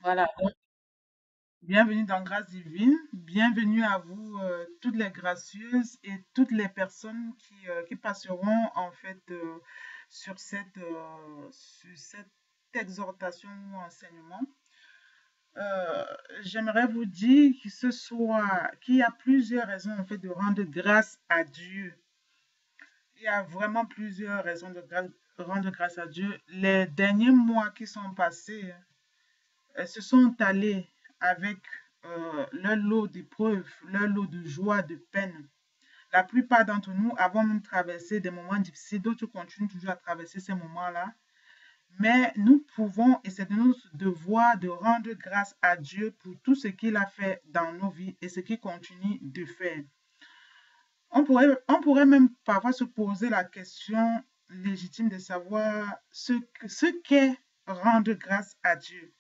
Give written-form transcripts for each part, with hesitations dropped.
Voilà, donc bienvenue dans Grâce divine, bienvenue à vous toutes les gracieuses et toutes les personnes qui passeront en fait sur cette exhortation ou enseignement. Euh, J'aimerais vous dire que ce soir qu'il y a plusieurs raisons en fait de rendre grâce à Dieu. Il y a vraiment plusieurs raisons de rendre grâce à Dieu. Les derniers mois qui sont passés, se sont allés avec leur lot d'épreuves, leur lot de joie, de peine. La plupart d'entre nous avons même traversé des moments difficiles, d'autres continuent toujours à traverser ces moments-là. Mais nous pouvons, et c'est de notre devoir, de rendre grâce à Dieu pour tout ce qu'il a fait dans nos vies et ce qu'il continue de faire. On pourrait même parfois se poser la question légitime de savoir ce qu'est rendre grâce à Dieu.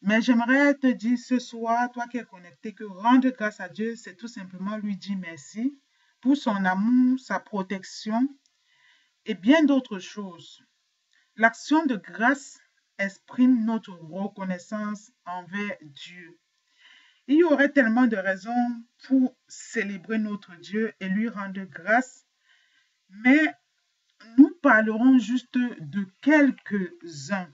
Mais j'aimerais te dire ce soir, toi qui es connecté, que rendre grâce à Dieu, c'est tout simplement lui dire merci pour son amour, sa protection et bien d'autres choses. L'action de grâce exprime notre reconnaissance envers Dieu. Il y aurait tellement de raisons pour célébrer notre Dieu et lui rendre grâce, mais nous parlerons juste de quelques-uns.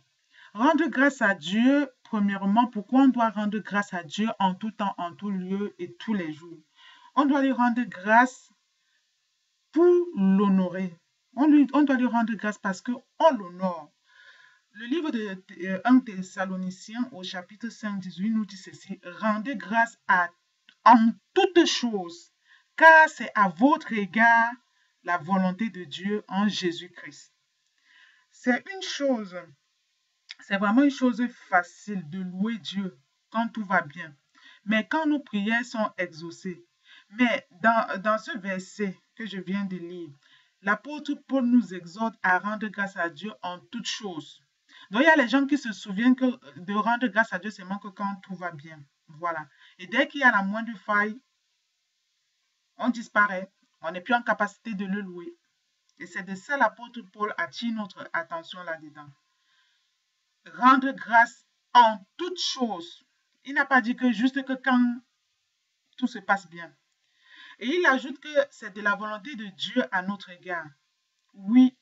Rendre grâce à Dieu, premièrement, pourquoi on doit rendre grâce à Dieu en tout temps, en tout lieu et tous les jours? On doit lui rendre grâce pour l'honorer. On doit lui rendre grâce parce qu'on l'honore. Le livre de 1 Thessaloniciens au chapitre 5, 18 nous dit ceci: rendez grâce en toutes choses, car c'est à votre égard la volonté de Dieu en Jésus-Christ. C'est une chose C'est vraiment une chose facile de louer Dieu quand tout va bien, mais quand nos prières sont exaucées. Mais dans ce verset que je viens de lire, l'apôtre Paul nous exhorte à rendre grâce à Dieu en toutes choses. Donc il y a les gens qui se souviennent que de rendre grâce à Dieu seulement que quand tout va bien. Voilà. Et dès qu'il y a la moindre faille, on disparaît. On n'est plus en capacité de le louer. Et c'est de ça l'apôtre Paul attire notre attention là-dedans. Rendre grâce en toutes choses. Il n'a pas dit que juste que quand tout se passe bien. Et il ajoute que c'est de la volonté de Dieu à notre égard. Oui,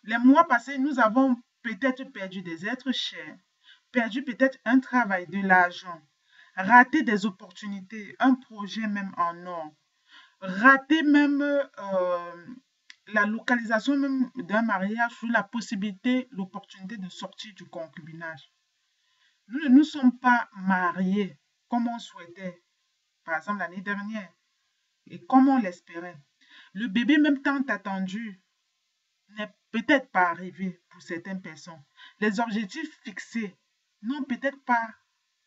les mois passés, nous avons peut-être perdu des êtres chers, perdu peut-être un travail, de l'argent, raté des opportunités, un projet même en or, raté même la localisation même d'un mariage ou la possibilité, l'opportunité de sortir du concubinage. Nous ne nous sommes pas mariés comme on souhaitait, par exemple l'année dernière, et comme on l'espérait. Le bébé même tant attendu n'est peut-être pas arrivé pour certaines personnes. Les objectifs fixés n'ont peut-être pas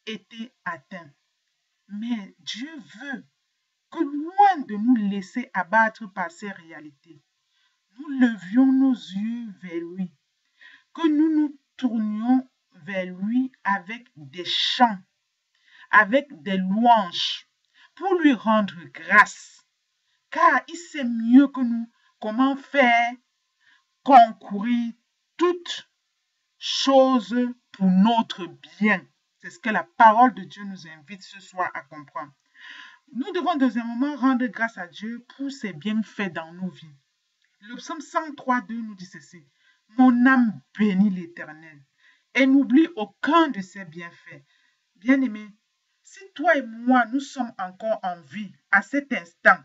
été atteints. Mais Dieu veut que loin de nous laisser abattre par ces réalités, nous levions nos yeux vers lui, que nous nous tournions vers lui avec des chants, avec des louanges, pour lui rendre grâce, car il sait mieux que nous comment faire concourir toutes choses pour notre bien. C'est ce que la parole de Dieu nous invite ce soir à comprendre. Nous devons deuxièmement rendre grâce à Dieu pour ses bienfaits dans nos vies. Le psaume 103:2 nous dit ceci: mon âme bénit l'Éternel et n'oublie aucun de ses bienfaits. Bien-aimés, si toi et moi, nous sommes encore en vie à cet instant,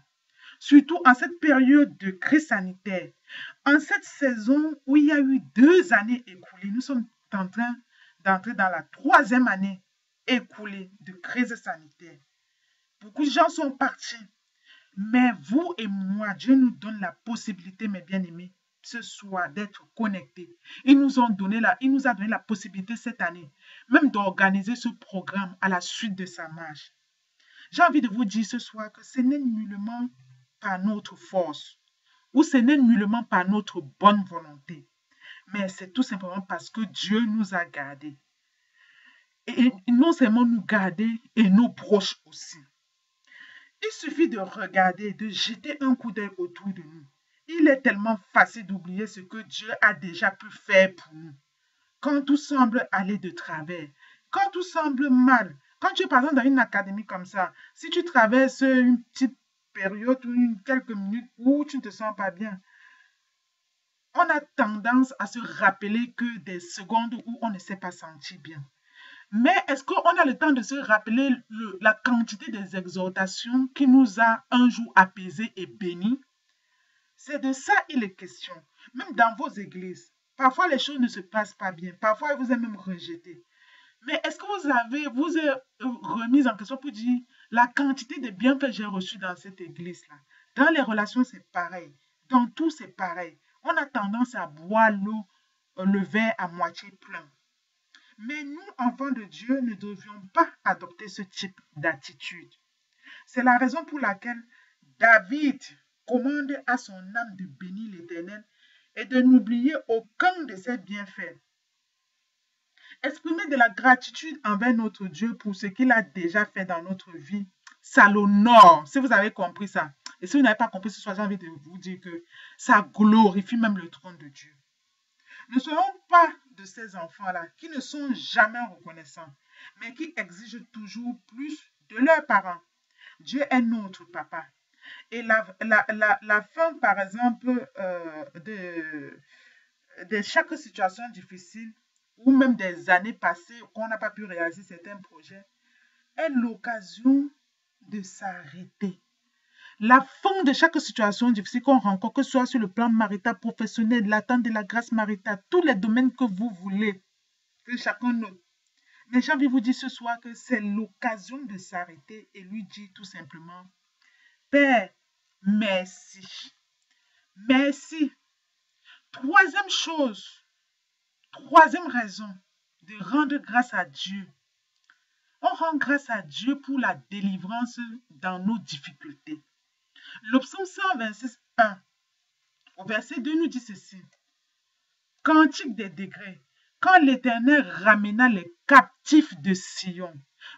surtout en cette période de crise sanitaire, en cette saison où il y a eu 2 années écoulées, nous sommes en train d'entrer dans la 3e année écoulée de crise sanitaire. Beaucoup de gens sont partis, mais vous et moi, Dieu nous donne la possibilité, mes bien-aimés, ce soir d'être connectés. Il nous a donné la possibilité cette année, même d'organiser ce programme à la suite de sa marche. J'ai envie de vous dire ce soir que ce n'est nullement par notre force ou ce n'est nullement par notre bonne volonté, mais c'est tout simplement parce que Dieu nous a gardés. Et non seulement nous garder, et nos proches aussi. Il suffit de regarder, de jeter un coup d'œil autour de nous. Il est tellement facile d'oublier ce que Dieu a déjà pu faire pour nous. Quand tout semble aller de travers, Quand tout semble mal, quand tu es par exemple dans une académie comme ça, si tu traverses une petite période ou quelques minutes où tu ne te sens pas bien, on a tendance à se rappeler que des secondes où on ne s'est pas senti bien. Mais est-ce qu'on a le temps de se rappeler la quantité des exhortations qui nous a un jour apaisés et bénis? C'est de ça il est question. Même dans vos églises, parfois les choses ne se passent pas bien. Parfois, vous êtes même rejeté. Mais est-ce que vous êtes remis en question pour dire la quantité de bienfaits que j'ai reçus dans cette église-là? Dans les relations, c'est pareil. Dans tout, c'est pareil. On a tendance à boire l'eau, le verre à moitié plein. Mais nous, enfants de Dieu, ne devions pas adopter ce type d'attitude. C'est la raison pour laquelle David commande à son âme de bénir l'Éternel et de n'oublier aucun de ses bienfaits. Exprimer de la gratitude envers notre Dieu pour ce qu'il a déjà fait dans notre vie, ça l'honore, si vous avez compris ça. Et si vous n'avez pas compris ce soir, j'ai envie de vous dire que ça glorifie même le trône de Dieu. Ne soyons pas de ces enfants-là qui ne sont jamais reconnaissants, mais qui exigent toujours plus de leurs parents. Dieu est notre papa. Et la fin, par exemple, de chaque situation difficile, ou même des années passées qu'on n'a pas pu réaliser certains projets, est l'occasion de s'arrêter. La fin de chaque situation difficile qu'on rencontre, que ce soit sur le plan marital, professionnel, l'attente de la grâce maritale, tous les domaines que vous voulez, que chacun note. Mais j'ai envie de vous dire ce soir que c'est l'occasion de s'arrêter et lui dire tout simplement, Père, merci. Merci. Troisième chose, troisième raison de rendre grâce à Dieu. On rend grâce à Dieu pour la délivrance dans nos difficultés. Le psaume 126, 1 au verset 2 nous dit ceci. Cantique des degrés. Quand l'Éternel ramena les captifs de Sion,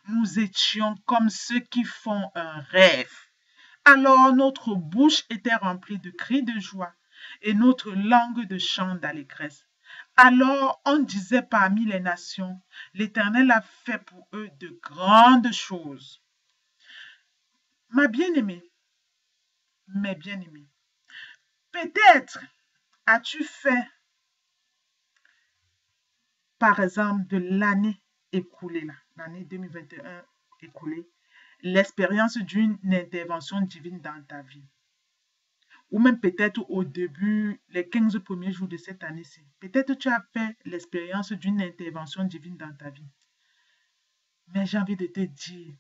nous étions comme ceux qui font un rêve. Alors notre bouche était remplie de cris de joie et notre langue de chants d'allégresse. Alors on disait parmi les nations, l'Éternel a fait pour eux de grandes choses. Ma bien-aimée, mes bien-aimés, peut-être as-tu fait, par exemple, de l'année écoulée, l'année 2021 écoulée, l'expérience d'une intervention divine dans ta vie. Ou même peut-être au début, les 15 premiers jours de cette année-ci. Peut-être tu as fait l'expérience d'une intervention divine dans ta vie. Mais j'ai envie de te dire,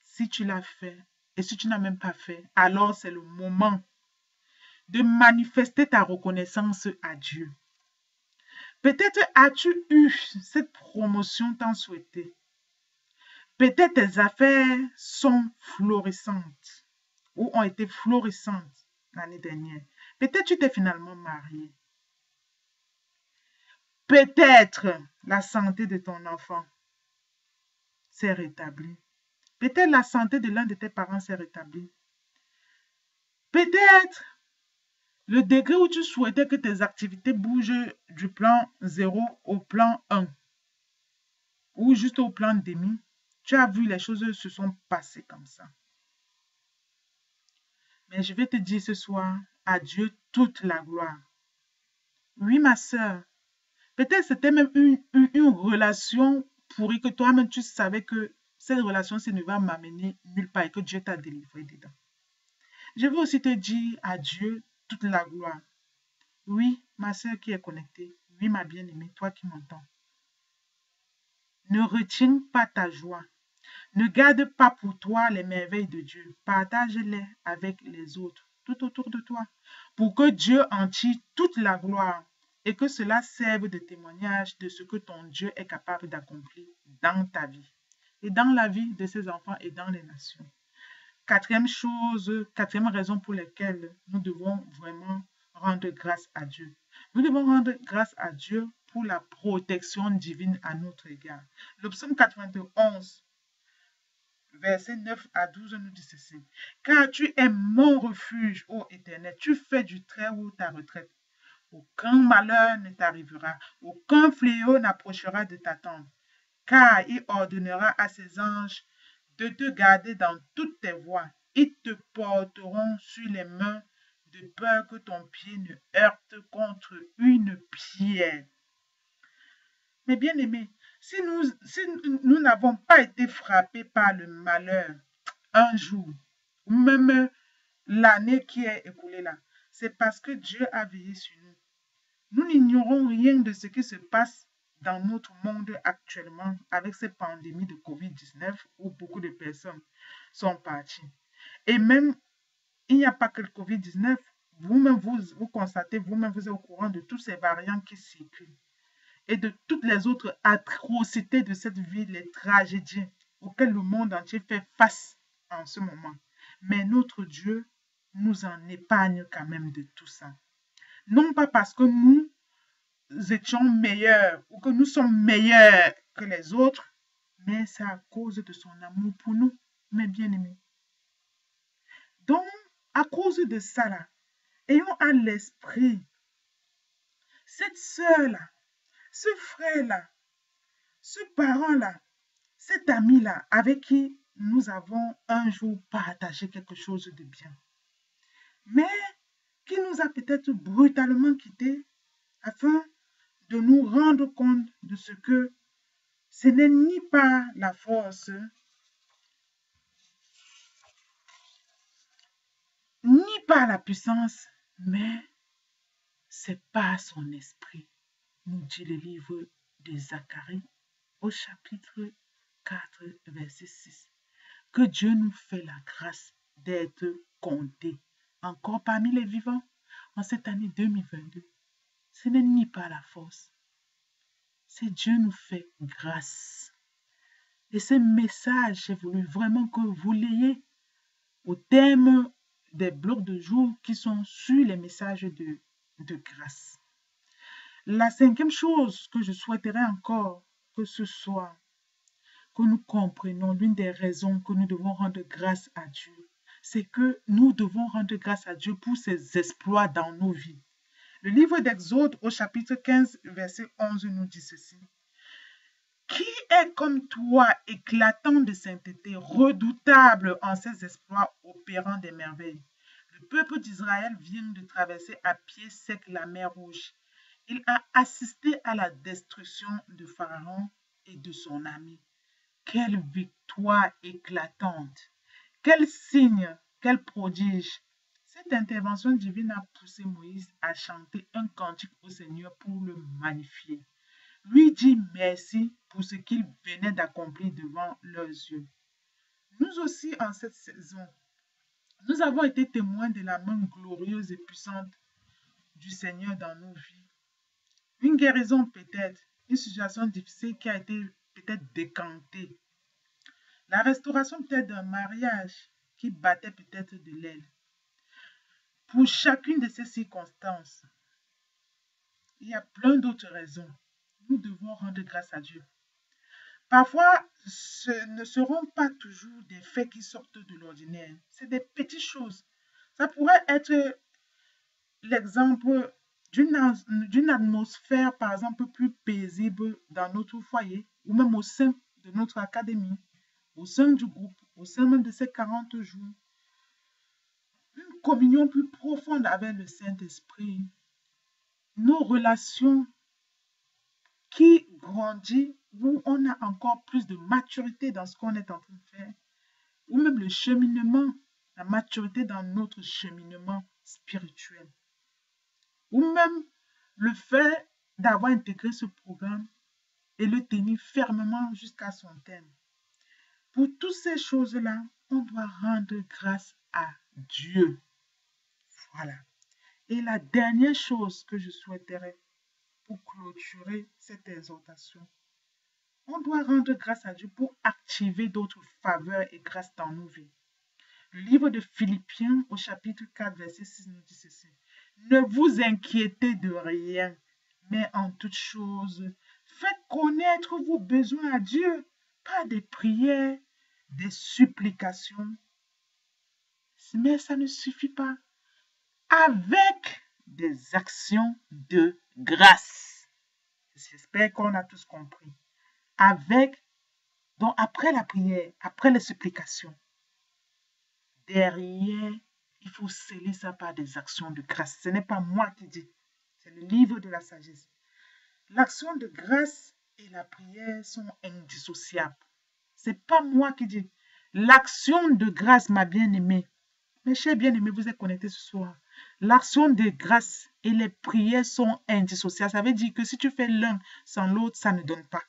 si tu l'as fait et si tu n'as même pas fait, alors c'est le moment de manifester ta reconnaissance à Dieu. Peut-être as-tu eu cette promotion tant souhaitée. Peut-être tes affaires sont florissantes ou ont été florissantes l'année dernière. Peut-être tu t'es finalement marié. Peut-être la santé de ton enfant s'est rétablie. Peut-être la santé de l'un de tes parents s'est rétablie. Peut-être le degré où tu souhaitais que tes activités bougent du plan 0 au plan 1 ou juste au plan demi, tu as vu les choses se sont passées comme ça. Mais je vais te dire ce soir, à Dieu toute la gloire. Oui, ma soeur, peut-être c'était même une relation pourrie que toi-même tu savais que cette relation ça ne va m'amener nulle part et que Dieu t'a délivré dedans. Je veux aussi te dire à Dieu toute la gloire. Oui, ma soeur qui est connectée. Oui, ma bien-aimée, toi qui m'entends. Ne retiens pas ta joie. Ne garde pas pour toi les merveilles de Dieu. Partage-les avec les autres, tout autour de toi, pour que Dieu en tire toute la gloire et que cela serve de témoignage de ce que ton Dieu est capable d'accomplir dans ta vie et dans la vie de ses enfants et dans les nations. Quatrième raison pour laquelle nous devons vraiment rendre grâce à Dieu. Nous devons rendre grâce à Dieu pour la protection divine à notre égard. Le psaume 91, versets 9 à 12 nous dit ceci. Car tu es mon refuge, ô Éternel, tu fais du Très-Haut ta retraite. Aucun malheur ne t'arrivera, aucun fléau n'approchera de ta tente. car il ordonnera à ses anges de te garder dans toutes tes voies. Ils te porteront sur les mains de peur que ton pied ne heurte contre une pierre. Mais bien aimés, si nous n'avons pas été frappés par le malheur un jour, ou même l'année qui est écoulée là, c'est parce que Dieu a veillé sur nous. Nous n'ignorons rien de ce qui se passe dans notre monde actuellement avec cette pandémie de COVID-19 où beaucoup de personnes sont parties. Et même, il n'y a pas que le COVID-19, vous-même, vous constatez, vous-même, vous êtes au courant de tous ces variants qui circulent et de toutes les autres atrocités de cette vie, les tragédies auxquelles le monde entier fait face en ce moment. Mais notre Dieu nous en épargne quand même de tout ça. Non pas parce que nous étions meilleurs ou que nous sommes meilleurs que les autres, mais c'est à cause de son amour pour nous, mes bien-aimés. Donc, à cause de ça, là, ayons à l'esprit cette sœur-là, ce frère-là, ce parent-là, cet ami-là, avec qui nous avons un jour partagé quelque chose de bien, mais qui nous a peut-être brutalement quittés afin de nous rendre compte de ce que ce n'est ni par la force, ni par la puissance, mais c'est par son esprit, nous dit le livre de Zacharie au chapitre 4, verset 6, que Dieu nous fait la grâce d'être comptés encore parmi les vivants en cette année 2022. Ce n'est ni par la force, c'est Dieu nous fait grâce. Et ce message, j'ai voulu vraiment que vous l'ayez au terme des blocs de jour qui sont sur les messages de grâce. La cinquième chose que je souhaiterais encore que ce soit, que nous comprenions l'une des raisons que nous devons rendre grâce à Dieu, c'est que nous devons rendre grâce à Dieu pour ses exploits dans nos vies. Le livre d'Exode au chapitre 15, verset 11 nous dit ceci. Qui est comme toi, éclatant de sainteté, redoutable en ses exploits, opérant des merveilles? Le peuple d'Israël vient de traverser à pied sec la mer Rouge. Il a assisté à la destruction de Pharaon et de son ami. Quelle victoire éclatante! Quel signe, quel prodige! Cette intervention divine a poussé Moïse à chanter un cantique au Seigneur pour le magnifier. Lui dit merci pour ce qu'il venait d'accomplir devant leurs yeux. Nous aussi, en cette saison, nous avons été témoins de la main glorieuse et puissante du Seigneur dans nos vies. Une guérison peut-être, une situation difficile qui a été peut-être décantée. La restauration peut-être d'un mariage qui battait peut-être de l'aile. Pour chacune de ces circonstances, il y a plein d'autres raisons. Nous devons rendre grâce à Dieu. Parfois, ce ne seront pas toujours des faits qui sortent de l'ordinaire. C'est des petites choses. Ça pourrait être l'exemple d'une atmosphère, par exemple, plus paisible dans notre foyer ou même au sein de notre académie, au sein du groupe, au sein même de ces 40 jours. Une communion plus profonde avec le Saint-Esprit. Nos relations qui grandit, où on a encore plus de maturité dans ce qu'on est en train de faire, ou même le cheminement, la maturité dans notre cheminement spirituel, ou même le fait d'avoir intégré ce programme et le tenir fermement jusqu'à son terme. Pour toutes ces choses-là, on doit rendre grâce à Dieu. Voilà. Et la dernière chose que je souhaiterais pour clôturer cette exhortation, on doit rendre grâce à Dieu pour activer d'autres faveurs et grâces dans nos vies. Le livre de Philippiens au chapitre 4, verset 6 nous dit ceci. Ne vous inquiétez de rien, mais en toute chose, faites connaître vos besoins à Dieu par des prières, des supplications. Mais ça ne suffit pas. Avec des actions de grâce. J'espère qu'on a tous compris. donc après la prière, après les supplications, derrière, il faut sceller ça par des actions de grâce. Ce n'est pas moi qui dis, c'est le livre de la sagesse. L'action de grâce et la prière sont indissociables. C'est pas moi qui dis. L'action de grâce, ma bien-aimée, mes chers bien-aimés, vous êtes connectés ce soir. L'action de grâce et les prières sont indissociables. Ça veut dire que si tu fais l'un sans l'autre, ça ne donne pas.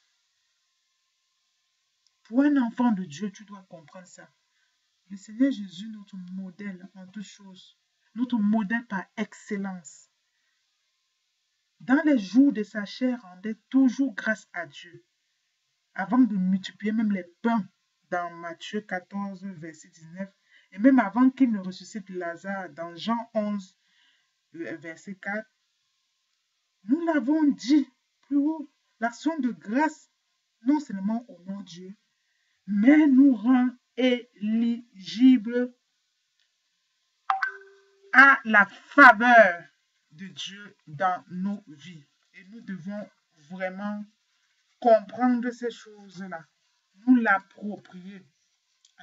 Pour un enfant de Dieu, tu dois comprendre ça. Le Seigneur Jésus, notre modèle en toutes choses, notre modèle par excellence. Dans les jours de sa chair, rendait toujours grâce à Dieu, avant de multiplier même les pains dans Matthieu 14, verset 19, et même avant qu'il ne ressuscite Lazare dans Jean 11, verset 4. Nous l'avons dit plus haut, l'action de grâce non seulement honore Dieu, mais nous rend éligibles à la faveur de Dieu dans nos vies. Et nous devons vraiment comprendre ces choses-là, nous l'approprier.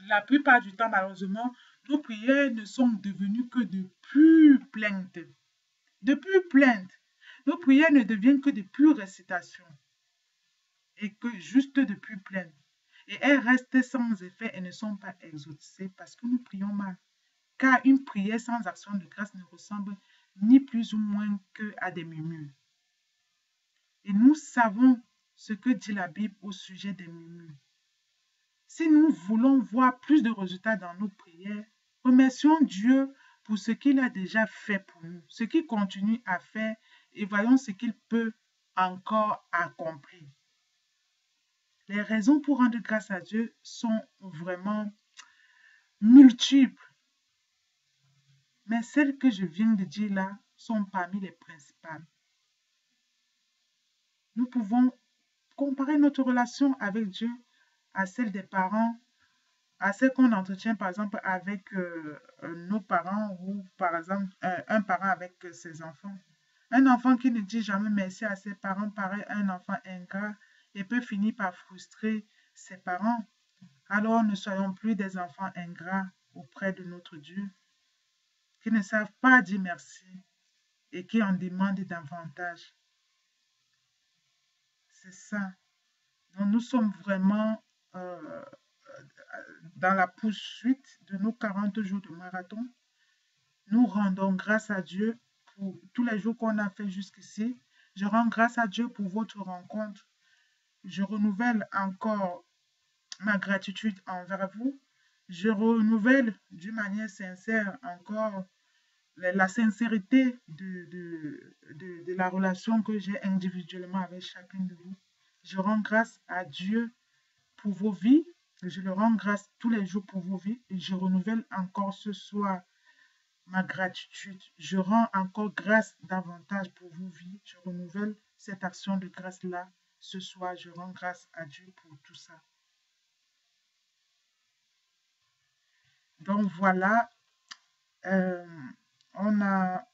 La plupart du temps, malheureusement, nos prières ne sont devenues que de pures plaintes. De pures plaintes. Nos prières ne deviennent que de pures récitations. Et que juste de pures plaintes. Et elles restent sans effet et ne sont pas exaucées parce que nous prions mal. Car une prière sans action de grâce ne ressemble ni plus ou moins qu'à des murmures. Et nous savons ce que dit la Bible au sujet des murmures. Si nous voulons voir plus de résultats dans nos prières, remercions Dieu pour ce qu'il a déjà fait pour nous, ce qu'il continue à faire et voyons ce qu'il peut encore accomplir. Les raisons pour rendre grâce à Dieu sont vraiment multiples, mais celles que je viens de dire là sont parmi les principales. Nous pouvons comparer notre relation avec Dieu à celle des parents, à celle qu'on entretient par exemple avec nos parents ou par exemple un parent avec ses enfants. Un enfant qui ne dit jamais merci à ses parents paraît un enfant ingrat et peut finir par frustrer ses parents. Alors ne soyons plus des enfants ingrats auprès de notre Dieu qui ne savent pas dire merci et qui en demandent davantage. C'est ça. Donc nous sommes vraiment dans la poursuite de nos 40 jours de marathon. Nous rendons grâce à Dieu pour tous les jours qu'on a fait jusqu'ici. Je rends grâce à Dieu pour votre rencontre. Je renouvelle encore ma gratitude envers vous. Je renouvelle d'une manière sincère encore la sincérité de la relation que j'ai individuellement avec chacun de vous. Je rends grâce à Dieu pour vos vies. Je le rends grâce tous les jours pour vos vies. Et je renouvelle encore ce soir ma gratitude. Je rends encore grâce davantage pour vos vies. Je renouvelle cette action de grâce-là. Ce soir, je rends grâce à Dieu pour tout ça. Donc voilà, on a